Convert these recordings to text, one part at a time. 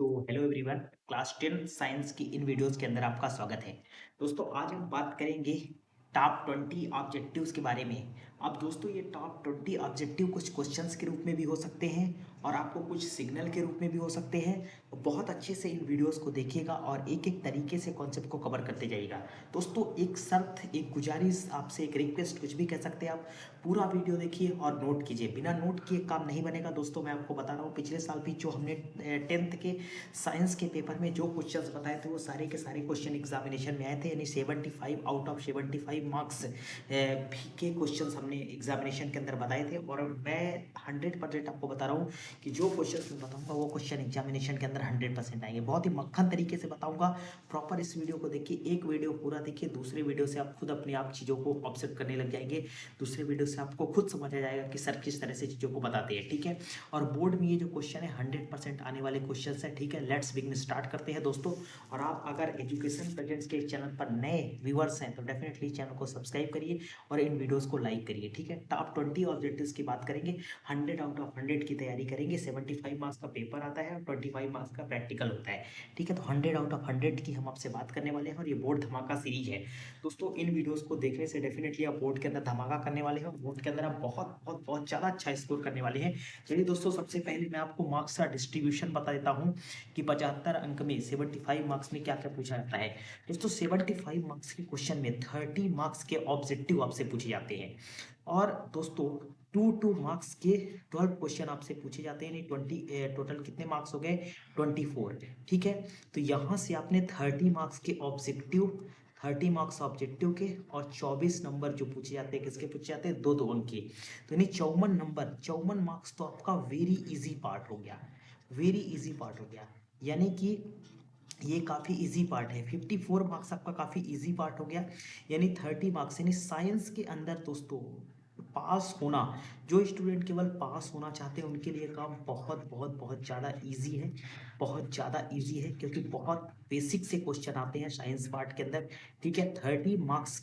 तो hello everyone. Class 10 science की इन videos के अंदर आपका स्वागत है। दोस्तों आज हम बात करेंगे टॉप 20 ऑब्जेक्टिव्स के बारे में। अब दोस्तों ये टॉप 20 ऑब्जेक्टिव कुछ क्वेश्चंस के रूप में भी हो सकते हैं और आपको कुछ सिग्नल के रूप में भी हो सकते हैं। तो बहुत अच्छे से इन वीडियोस को देखिएगा और एक एक तरीके से कॉन्सेप्ट को कवर करते जाइएगा। दोस्तों एक शर्त, एक गुजारिश आपसे, एक रिक्वेस्ट, कुछ भी कह सकते हैं आप। पूरा वीडियो देखिए और नोट कीजिए। बिना नोट किए काम नहीं बनेगा दोस्तों। मैं आपको बता रहा हूँ पिछले साल भी जो हमने 10th के साइंस के पेपर में जो क्वेश्चंस बताए थे वो सारे के सारे क्वेश्चन एग्जामिनेशन में आए थे। यानी 75 आउट ऑफ 75 मार्क्स के क्वेश्चंस हमने एग्जामिनेशन के अंदर बताए थे। और मैं 100% आपको बता रहा हूँ कि जो क्वेश्चन मैं बताऊंगा वो क्वेश्चन एग्जामिनेशन के अंदर 100% आएंगे। बहुत ही मक्खन तरीके से बताऊंगा। प्रॉपर इस वीडियो को देखिए, एक वीडियो पूरा देखिए, दूसरे वीडियो से आप खुद अपने आप चीज़ों को ऑब्जर्व करने लग जाएंगे। दूसरे वीडियो से आपको खुद समझ आ जाएगा कि सर किस तरह से चीज़ों को बताते हैं। ठीक है। और बोर्ड में ये जो क्वेश्चन है 100% आने वाले क्वेश्चन है। ठीक है, लेट्स बिगिन, स्टार्ट करते हैं दोस्तों। और आप अगर एजुकेशन प्रेजेंट्स के चैनल पर नए व्यूअर्स हैं तो डेफिनेटली चैनल को सब्सक्राइब करिए और इन वीडियोस को लाइक करिए। ठीक है, टॉप 20 ऑब्जेक्टिव्स की बात करेंगे। 100 आउट ऑफ 100 की तैयारी करेंगे। 75 मार्क्स का पेपर आता है और 25 मार्क्स का प्रैक्टिकल होता है। ठीक है, तो 100 आउट ऑफ 100 की हम आपसे बात करने वाले हैं और ये बोर्ड धमाका सीरीज है। दोस्तों इन वीडियोस को देखने से डेफिनेटली आप बोर्ड के अंदर धमाका करने वाले हैं और बोर्ड के अंदर आप बहुत बहुत बहुत ज़्यादा अच्छा स्कोर करने वाले हैं। चलिए दोस्तों, सबसे पहले मैं आपको मार्क्स का डिस्ट्रीब्यूशन बता देता हूँ कि 75 अंक में 75 मार्क्स में क्या क्या पूछा जाता है। दोस्तों 75 मार्क्स के क्वेश्चन में 30 मार्क्स के ऑब्जेक्टिव आपसे पूछे जाते हैं। और दोस्तों 2 मार्क्स के 12 क्वेश्चन आपसे पूछे जाते हैं। यानी 20 टोटल कितने मार्क्स हो गए? 24। ठीक है, तो यहाँ से आपने 30 मार्क्स ऑब्जेक्टिव के और 24 नंबर जो पूछे जाते हैं, किसके पूछे जाते हैं? दो दो अंक के। तो यानी 54 नंबर, 54 मार्क्स तो आपका वेरी इजी पार्ट हो गया। वेरी इजी पार्ट हो गया, यानी कि ये काफ़ी इजी पार्ट है। 54 मार्क्स आपका काफ़ी इजी पार्ट हो गया। यानी 30 मार्क्स, यानी साइंस के अंदर दोस्तों पास होना, जो स्टूडेंट केवल पास होना चाहते हैं उनके लिए काम बहुत बहुत बहुत ज़्यादा इजी है। बहुत ज़्यादा इजी है क्योंकि बहुत बेसिक से क्वेश्चन आते हैं साइंस पार्ट के अंदर। ठीक है, 30 मार्क्स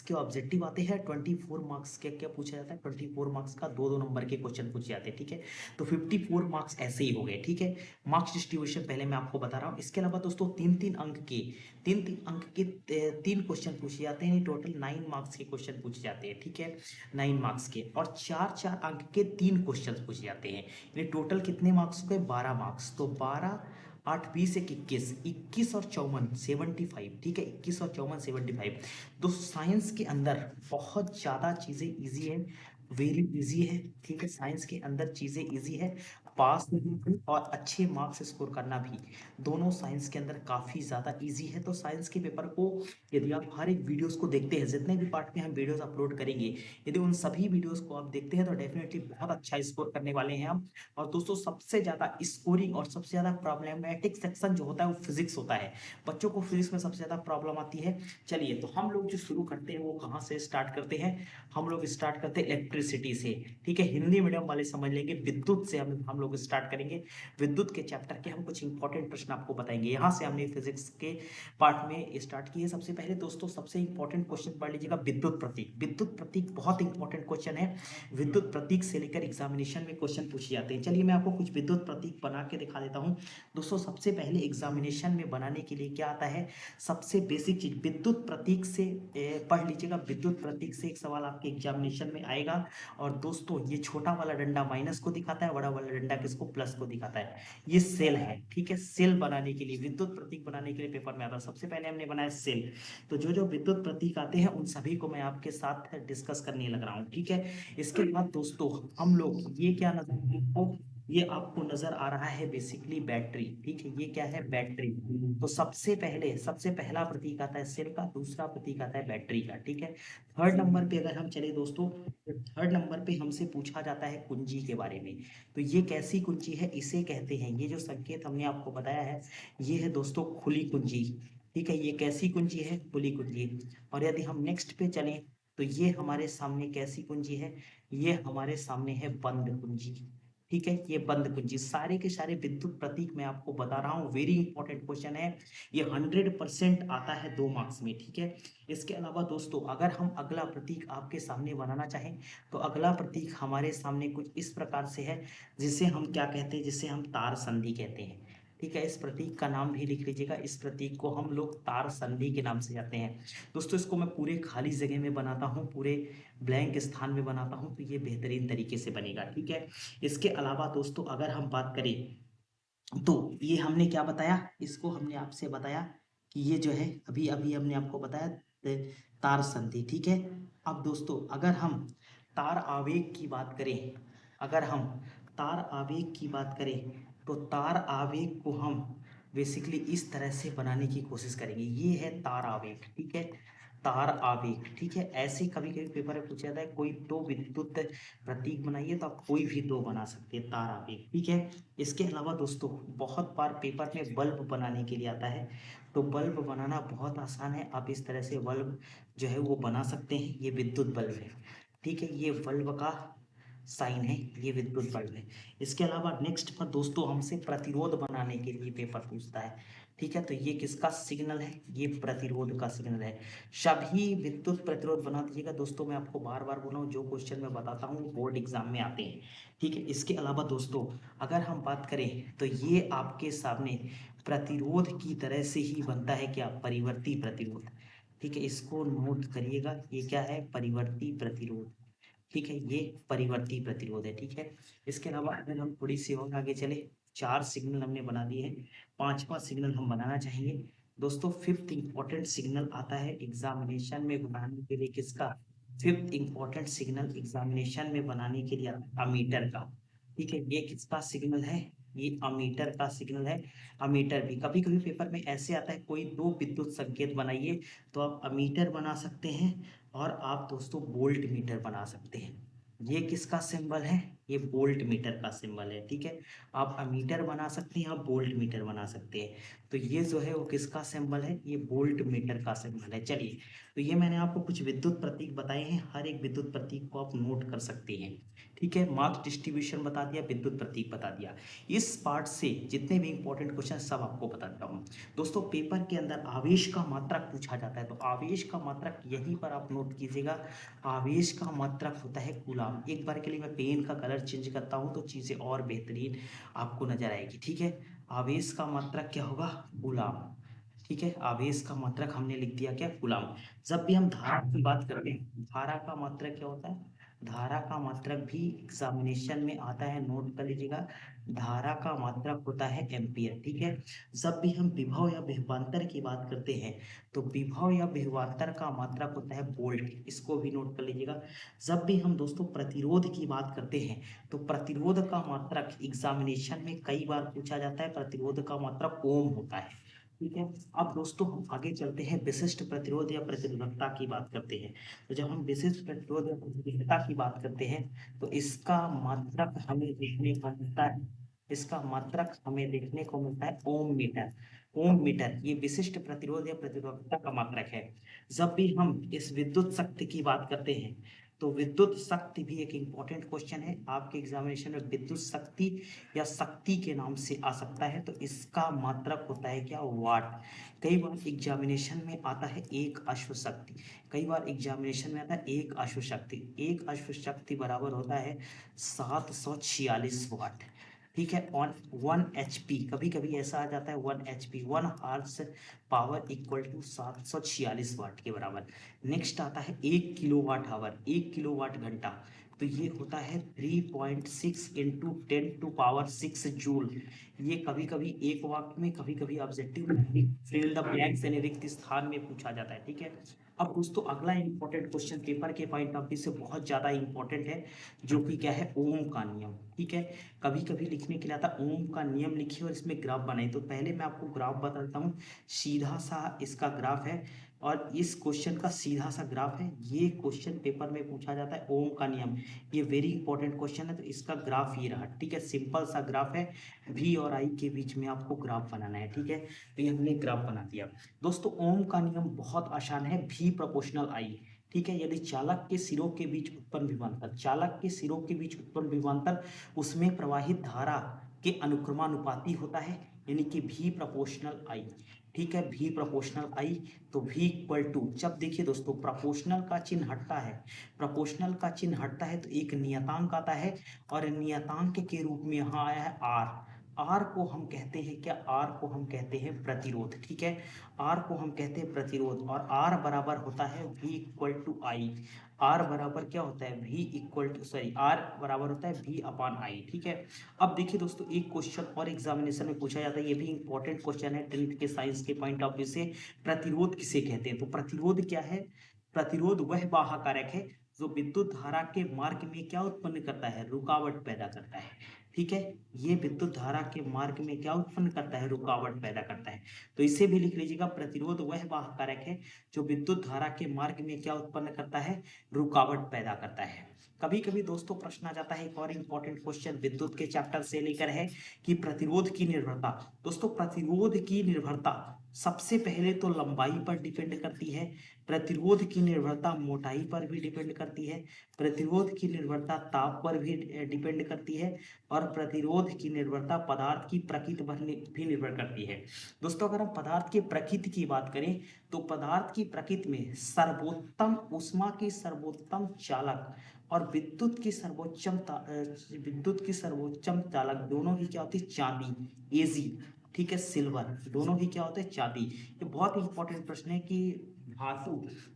के ऑब्जेक्टिव आते हैं। 24 मार्क्स के क्या पूछा जाता है? 24 मार्क्स का दो दो नंबर के क्वेश्चन पूछे जाते हैं। ठीक है, तो 54 मार्क्स ऐसे ही हो गए। ठीक है, मार्क्स डिस्ट्रीब्यूशन पहले मैं आपको बता रहा हूँ। इसके अलावा दोस्तों तीन तीन अंक के तीन क्वेश्चन पूछे जाते हैं। टोटल 9 मार्क्स के क्वेश्चन पूछे जाते हैं। ठीक है, 9 मार्क्स के और चार चार अंक के तीन क्वेश्चन पूछे जाते हैं। यानी टोटल कितने मार्क्स हो गए? 12 मार्क्स। तो 12 8 20 एक 21, 21 और 54 75। ठीक है, 21 और 54 75। तो साइंस के अंदर बहुत ज़्यादा चीज़ें इजी है, वेरी इजी है। ठीक है, साइंस के अंदर चीज़ें इजी है। पास भी और अच्छे मार्क्स स्कोर करना भी, दोनों साइंस के अंदर काफ़ी ज़्यादा इजी है। तो साइंस के पेपर को यदि आप हर एक वीडियोस को देखते हैं, जितने भी पार्ट में हम वीडियोस अपलोड करेंगे, यदि उन सभी वीडियोस को आप देखते हैं तो डेफिनेटली बहुत अच्छा स्कोर करने वाले हैं हम। और दोस्तों सबसे ज़्यादा स्कोरिंग और सबसे ज़्यादा प्रॉब्लमेटिक सेक्शन जो होता है वो फिजिक्स होता है। बच्चों को फिजिक्स में सबसे ज़्यादा प्रॉब्लम आती है। चलिए, तो हम लोग जो शुरू करते हैं वो कहाँ से स्टार्ट करते हैं? हम लोग स्टार्ट करते हैं इलेक्ट्रिसिटी से। ठीक है, हिंदी मीडियम वाले समझ लेंगे, विद्युत से हम लोग स्टार्ट करेंगे। विद्युत के चैप्टर के हम कुछ इंपॉर्टेंट प्रश्न आपको बताएंगे। यहाँ से हमने फिजिक्स के पार्ट में स्टार्ट किए। सबसे पहले दोस्तों सबसे इंपॉर्टेंट क्वेश्चन पढ़ लीजिएगा, विद्युत प्रतीक। विद्युत प्रतीक बहुत इंपॉर्टेंट क्वेश्चन है। विद्युत प्रतीक से लेकर एग्जामिनेशन में क्वेश्चन पूछे जाते हैं। चलिए मैं आपको कुछ विद्युत प्रतीक बना के दिखा देता हूँ। दोस्तों सबसे पहले एग्जामिनेशन में बनाने के लिए क्या आता है? सबसे बेसिक चीज विद्युत प्रतीक से पढ़ लीजिएगा। विद्युत प्रतीक से एक सवाल आपके एग्जामिनेशन में आएगा। और दोस्तों ये छोटा वाला डंडा माइनस को दिखाता है, बड़ा वाला डंडा किसको? प्लस को दिखाता है। ये सेल है। ठीक है, सेल बनाने के लिए, विद्युत प्रतीक बनाने के लिए पेपर में आता है। सबसे पहले हमने बनाया सेल। तो जो जो विद्युत प्रतीक आते हैं उन सभी को मैं आपके साथ डिस्कस करने लग रहा हूँ। ठीक है, इसके बाद दोस्तों हम लोग ये क्या नजर, ये आपको नजर आ रहा है बेसिकली बैटरी। ठीक है, ये क्या है? बैटरी। तो सबसे पहला प्रतीक आता है सेल का, दूसरा प्रतीक आता है बैटरी का। ठीक है, थर्ड नंबर पे अगर हम चले दोस्तों, थर्ड नंबर पे हमसे पूछा जाता है कुंजी के बारे में। तो ये कैसी कुंजी है? इसे कहते हैं, ये जो संकेत हमने आपको बताया है ये है दोस्तों खुली कुंजी। ठीक है, ये कैसी कुंजी है? खुली कुंजी। और यदि हम नेक्स्ट पे चलें तो ये हमारे सामने कैसी कुंजी है? ये हमारे सामने है बंद कुंजी। ठीक है, ये बंद कुंजी, सारे के सारे विद्युत प्रतीक मैं आपको बता रहा हूँ, वेरी इंपॉर्टेंट क्वेश्चन है ये, 100% आता है 2 मार्क्स में। ठीक है, इसके अलावा दोस्तों अगर हम अगला प्रतीक आपके सामने बनाना चाहें तो अगला प्रतीक हमारे सामने कुछ इस प्रकार से है, जिसे हम क्या कहते हैं, जिसे हम तार संधि कहते हैं। ठीक है, इस प्रतीक का नाम भी लिख लीजिएगा, इस प्रतीक को हम लोग तार संधि के नाम से जाते हैं। दोस्तों इसको मैं पूरे खाली जगह में बनाता हूँ, पूरे ब्लैंक स्थान में बनाता हूँ, तो ये बेहतरीन तरीके से बनेगा। ठीक है, इसके अलावा दोस्तों अगर हम बात करें तो ये हमने क्या बताया, इसको हमने आपसे बताया कि ये जो है अभी अभी हमने आपको बताया तार संधि। ठीक है, अब दोस्तों अगर हम तार आवेग की बात करें, अगर हम तार आवेग की बात करें तो तार आवेग को हम बेसिकली इस तरह से बनाने की कोशिश करेंगे, ये है तार आवेग। ठीक है, तार आवेग। ठीक है, ऐसे कभी कभी पेपर में पूछा जाता है कोई दो विद्युत प्रतीक बनाइए, तो आप कोई भी दो बना सकते हैं तार आवेग। ठीक है, इसके अलावा दोस्तों बहुत बार पेपर में बल्ब बनाने के लिए आता है, तो बल्ब बनाना बहुत आसान है, आप इस तरह से बल्ब जो है वो बना सकते हैं, ये विद्युत बल्ब है। ठीक है, ये बल्ब का साइन है, ये विद्युत बल्ब है। इसके अलावा नेक्स्ट पर दोस्तों हमसे प्रतिरोध बनाने के लिए पेपर पूछता है। ठीक है, तो ये किसका सिग्नल है, ये प्रतिरोध का सिग्नल है। सभी विद्युत प्रतिरोध बना दीजिएगा दोस्तों, मैं आपको बार बार बोल रहा हूँ जो क्वेश्चन मैं बताता हूँ बोर्ड एग्जाम में आते हैं। ठीक है, इसके अलावा दोस्तों अगर हम बात करें तो ये आपके सामने प्रतिरोध की तरह से ही बनता है, क्या, परिवर्ती प्रतिरोध। ठीक है, इसको नोट करिएगा, ये क्या है, परिवर्ती प्रतिरोध। ठीक है, ये परिवर्ती प्रतिरोध है। ठीक है, इसके अलावा अगर हम थोड़ी सी और आगे चले, 4 सिग्नल हमने बना दिए हैं, 5वां सिग्नल हम बनाना चाहेंगे। दोस्तों फिफ्थ इंपॉर्टेंट सिग्नल आता है एग्जामिनेशन में बनाने के लिए, किसका, फिफ्थ इंपॉर्टेंट सिग्नल एग्जामिनेशन में बनाने के लिए आता है अमीटर का। ठीक है, ये किसका सिग्नल है, ये अमीटर का सिग्नल है। अमीटर भी कभी कभी पेपर में ऐसे आता है, कोई दो विद्युत संकेत बनाइए, तो आप अमीटर बना सकते हैं और आप दोस्तों वोल्ट मीटर बना सकते हैं। ये किसका सिंबल है, ये वोल्ट मीटर का सिंबल है। ठीक है, आप अमीटर बना सकते हैं, आप वोल्ट मीटर बना सकते हैं, तो ये जो है वो किसका सिंबल है, ये वोल्ट मीटर का सिंबल है। चलिए, तो ये मैंने आपको कुछ विद्युत प्रतीक बताए हैं, हर एक विद्युत प्रतीक को आप नोट कर सकते हैं। ठीक है, मार्क्स डिस्ट्रीब्यूशन बता दिया, विद्युत प्रतीक बता दिया, इस पार्ट से जितने भी इंपॉर्टेंट क्वेश्चन सब आपको बता देता हूँ। दोस्तों पेपर के अंदर आवेश का मात्रक पूछा जाता है, तो आवेश का मात्रक यहीं पर आप नोट कीजिएगा, आवेश का मात्रक होता है कूलाम। एक बार के लिए मैं पेन का कलर चेंज करता हूं तो चीजें और बेहतरीन आपको नजर आएगी। ठीक है, आवेश का मात्रक क्या होगा, कूलाम। ठीक है, आवेश का मात्रक हमने लिख दिया क्या, कूलाम। जब भी हम धारा की बात करते हैं, धारा का मात्रक क्या होता है, धारा का मात्रक भी एग्जामिनेशन में आता है, नोट कर लीजिएगा, धारा का मात्रक होता है एम्पियर। ठीक है, जब भी हम विभव या विभवांतर की बात करते हैं तो विभव या विभवांतर का मात्रक होता है वोल्ट, इसको भी नोट कर लीजिएगा। जब भी हम दोस्तों प्रतिरोध की बात करते हैं तो प्रतिरोध का मात्रक एग्जामिनेशन में कई बार पूछा जाता है, प्रतिरोध का मात्रक ओम होता है। ठीक है, अब दोस्तों हम आगे चलते हैं, विशिष्ट प्रतिरोध या प्रतिरोधकता की बात करते हैं। तो जब हम विशिष्ट प्रतिरोध या प्रतिरोधकता की बात करते हैं तो इसका मात्रक हमें देखने को मिलता है, इसका मात्रक हमें देखने को मिलता है ओम मीटर। ओम मीटर ये विशिष्ट प्रतिरोध या प्रतिरोधकता का मात्रक है। जब भी हम इस विद्युत शक्ति की बात करते हैं तो विद्युत शक्ति भी एक इंपॉर्टेंट क्वेश्चन है, आपके एग्जामिनेशन में विद्युत शक्ति या शक्ति के नाम से आ सकता है, तो इसका मात्रक होता है क्या, वाट। कई बार एग्जामिनेशन में आता है एक अश्व शक्ति, कई बार एग्जामिनेशन में आता है एक अश्व शक्ति, एक अश्व शक्ति बराबर होता है 746 वाट। ठीक है, ऑन 1 HP, कभी कभी ऐसा आ जाता है 1 HP, 1 horsepower equal to 746 watt के बराबर। नेक्स्ट आता है 1 किलोवाट आवर, 1 किलोवाट घंटा, तो ये होता है 3.6 इंटू 10⁻⁶ जूल। ये कभी कभी एक वाक्य में, कभी कभी ऑब्जेक्टिव फील्ड ऑफ ब्लैंक्स यानी रिक्त स्थान में पूछा जाता है। ठीक है, अब दोस्तों अगला इंपॉर्टेंट क्वेश्चन पेपर के पॉइंट ऑफ व्यू से बहुत ज्यादा इंपॉर्टेंट है, जो कि क्या है, ओम का नियम। ठीक है, कभी कभी लिखने के लिए आता है ओम का नियम लिखिए और इसमें ग्राफ बनाइए, तो पहले मैं आपको ग्राफ बताता हूँ, सीधा सा इसका ग्राफ है और इस क्वेश्चन का सीधा सा ग्राफ है। ये क्वेश्चन पेपर में पूछा जाता है ओम का नियम, ये वेरी इंपॉर्टेंट क्वेश्चन है, तो इसका ग्राफ ये रहा। ठीक है, सिंपल सा ग्राफ है, वी और आई के बीच में आपको ग्राफ बनाना है। ठीक है, तो ये हमने ग्राफ बना दिया। दोस्तों ओम का नियम बहुत आसान है, V प्रोपोर्शनल I, ठीक है। यदि चालक के सिरों के बीच उत्पन्न विभवांतर, चालक के सिरों के बीच उत्पन्न विभवांतर उसमें प्रवाहित धारा के अनुक्रमानुपाती होता है, यानी कि V प्रोपोर्शनल I, ठीक है, V प्रोपोर्शनल I। तो V इक्वल टू, जब देखिए दोस्तों प्रोपोर्शनल का चिन्ह हटता है, प्रोपोर्शनल का चिन्ह हटता है तो एक नियतांक आता है, और नियतांक के रूप में यहाँ आया है R। आर को हम कहते हैं क्या, आर को हम कहते हैं प्रतिरोध, ठीक है, आर को हम कहते हैं प्रतिरोध। और आर बराबर होता है V equal to I, R बराबर क्या होता है, V equal to, sorry, R बराबर होता है V अपॉन आई, ठीक है। अब देखिए दोस्तों एक क्वेश्चन और एग्जामिनेशन में पूछा जाता है, ये भी इंपॉर्टेंट क्वेश्चन है 10th के साइंस के पॉइंट ऑफ व्यू से, प्रतिरोध किसे कहते हैं। तो प्रतिरोध क्या है, प्रतिरोध वह बाह्य कारक है जो विद्युत धारा के मार्ग में क्या उत्पन्न करता है, रुकावट पैदा करता है, ठीक है। ये विद्युत धारा के मार्ग में क्या उत्पन्न करता है, रुकावट पैदा करता है। तो इसे भी लिख लीजिएगा, प्रतिरोध वह बाह्य कारक है जो विद्युत धारा के मार्ग में क्या उत्पन्न करता है, रुकावट पैदा करता है। कभी कभी दोस्तों प्रश्न आ जाता है, एक और इंपॉर्टेंट क्वेश्चन विद्युत के चैप्टर से लेकर है कि प्रतिरोध की निर्भरता। दोस्तों प्रतिरोध की निर्भरता सबसे पहले तो लंबाई पर डिपेंड करती है, प्रतिरोध की निर्भरता मोटाई पर भी डिपेंड करती है, प्रतिरोध की निर्भरता ताप पर भी डिपेंड करती है, और प्रतिरोध की निर्भरता पदार्थ की प्रकृति पर भी निर्भर करती है। दोस्तों अगर हम पदार्थ की प्रकृति की बात करें तो पदार्थ की प्रकृति में सर्वोत्तम ऊष्मा की सर्वोत्तम चालक और विद्युत की सर्वोच्चम चालक दोनों ही क्या होती है, चांदी, एजी, ठीक है, सिल्वर, दोनों ही क्या होते हैं, चांदी। ये बहुत इंपॉर्टेंट प्रश्न है कि धातु,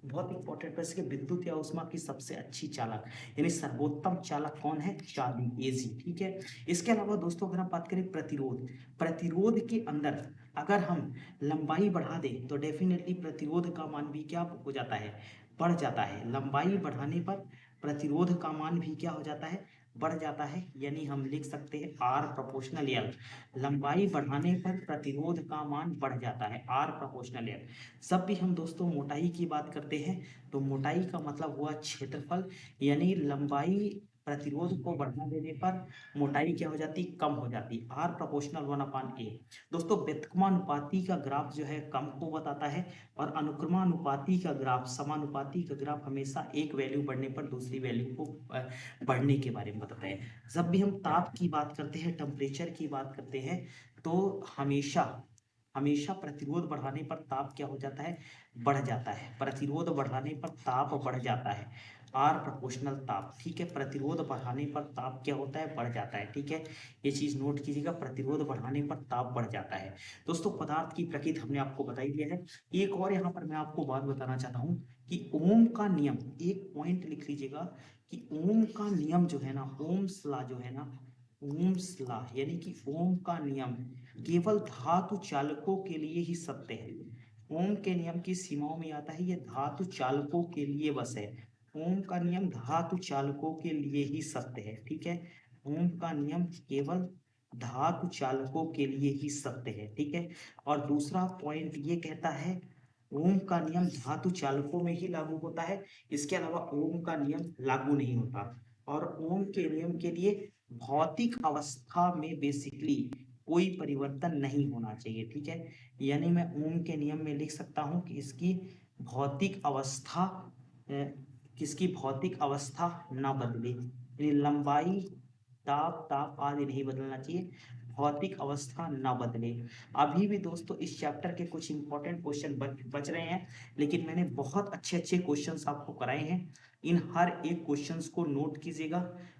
बहुत इंपॉर्टेंट प्रश्न है, विद्युत या ऊष्मा की सबसे अच्छी चालक यानी सर्वोत्तम चालक कौन है, चांदी, एजी, ठीक है। इसके अलावा दोस्तों अगर हम बात करें प्रतिरोध, प्रतिरोध के अंदर अगर हम लंबाई बढ़ा दें तो डेफिनेटली प्रतिरोध का मान भी क्या हो जाता है, बढ़ जाता है। लंबाई बढ़ाने पर प्रतिरोध का मान भी क्या हो जाता है, बढ़ जाता है, यानी हम लिख सकते हैं आर प्रोपोर्शनल एल, लंबाई बढ़ाने पर प्रतिरोध का मान बढ़ जाता है, आर प्रोपोर्शनल एल। जब भी हम दोस्तों मोटाई की बात करते हैं तो मोटाई का मतलब हुआ क्षेत्रफल, यानी लंबाई प्रतिरोध को बढ़ा देने पर मोटाई क्या हो जाती, कम हो जाती, आर प्रोपोर्शनल 1/A। दोस्तों व्युत्क्रमानुपाती का ग्राफ जो है कम को बताता है, और अनुक्रमानुपाती का ग्राफ, समानुपाती का ग्राफ हमेशा एक वैल्यू बढ़ने पर दूसरी वैल्यू को बढ़ने के बारे में बताता है। जब भी हम ताप की बात करते हैं, टेम्परेचर की बात करते हैं, तो हमेशा हमेशा प्रतिरोध बढ़ाने पर ताप क्या हो जाता है, बढ़ जाता है, प्रतिरोध बढ़ाने पर ताप बढ़ जाता है, आर प्रोपोर्शनल ताप, ठीक है, प्रतिरोध बढ़ाने पर ताप क्या होता है, बढ़ जाता है, ठीक है। ये चीज नोट कीजिएगा, प्रतिरोध बढ़ाने पर ताप बढ़ जाता है। दोस्तों पदार्थ की प्रकृति हमने आपको बताई दिया है। एक और यहाँ पर मैं आपको बात बताना चाहता हूँ कि ओम का नियम, एक पॉइंट लिख लीजिएगा कि ओम का नियम जो है ना, ओम्स लॉ जो है ना, ओम्स लॉ यानी कि ओम का नियम केवल धातु चालकों के लिए ही सत्य है। ओम के नियम की सीमाओं में आता है, ये धातु चालकों के लिए बस है। ओम का नियम धातु चालकों के लिए ही सत्य है, ठीक है। ओम का नियम केवल धातु चालकों के लिए ही सत्य है, ठीक है। और दूसरा पॉइंट ये कहता है ओम का नियम धातु चालकों में ही लागू होता है, इसके अलावा ओम का नियम लागू नहीं होता। और ओम के नियम के लिए भौतिक अवस्था में बेसिकली कोई परिवर्तन नहीं होना चाहिए, ठीक है। यानी मैं ओम के नियम में लिख सकता हूं कि इसकी भौतिक अवस्था किसकी भौतिक अवस्था ना बदले, यानी लंबाई, ताप ताप आदि नहीं बदलना चाहिए, भौतिक अवस्था ना बदले। अभी भी दोस्तों इस चैप्टर के कुछ इंपॉर्टेंट क्वेश्चन बच रहे हैं, लेकिन मैंने बहुत अच्छे अच्छे क्वेश्चंस आपको कराए हैं। इन हर एक क्वेश्चंस को नोट कीजिएगा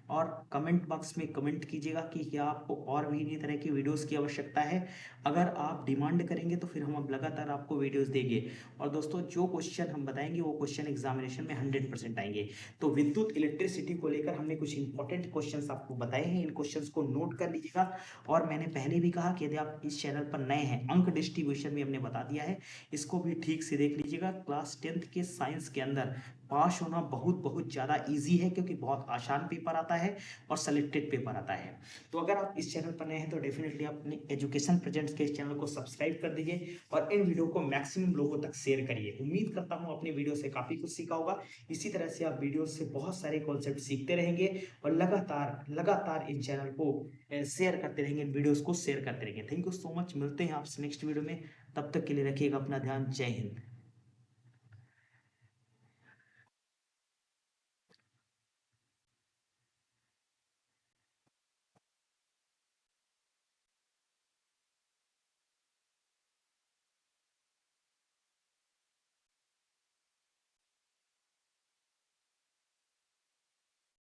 और कमेंट बॉक्स में कमेंट कीजिएगा कि क्या आपको और भी इन्हीं तरह की वीडियोस की आवश्यकता है। अगर आप डिमांड करेंगे तो फिर हम अब लगातार आपको वीडियोस देंगे। और दोस्तों जो क्वेश्चन हम बताएंगे वो क्वेश्चन एग्जामिनेशन में 100% आएंगे। तो विद्युत इलेक्ट्रिसिटी को लेकर हमने कुछ इंपॉर्टेंट क्वेश्चंस आपको बताए हैं, इन क्वेश्चंस को नोट कर लीजिएगा। और मैंने पहले भी कहा कि यदि आप इस चैनल पर नए हैं, अंक डिस्ट्रीब्यूशन भी हमने बता दिया है, इसको भी ठीक से देख लीजिएगा। क्लास 10th के साइंस के अंदर पास होना बहुत बहुत ज़्यादा इजी है, क्योंकि बहुत आसान पेपर आता है और सेलेक्टेड पेपर आता है। तो अगर आप इस चैनल पर नए हैं तो डेफिनेटली आप अपने एजुकेशन प्रेजेंट्स के इस चैनल को सब्सक्राइब कर दीजिए और इन वीडियो को मैक्सिमम लोगों तक शेयर करिए। उम्मीद करता हूँ अपनी वीडियो से काफ़ी कुछ सीखा होगा। इसी तरह से आप वीडियो से बहुत सारे कॉन्सेप्ट सीखते रहेंगे और लगातार लगातार इन चैनल को शेयर करते रहेंगे, इन वीडियोस को शेयर करते रहेंगे। थैंक यू सो मच, मिलते हैं आपसे नेक्स्ट वीडियो में। तब तक के लिए रखिएगा अपना ध्यान। जय हिंद।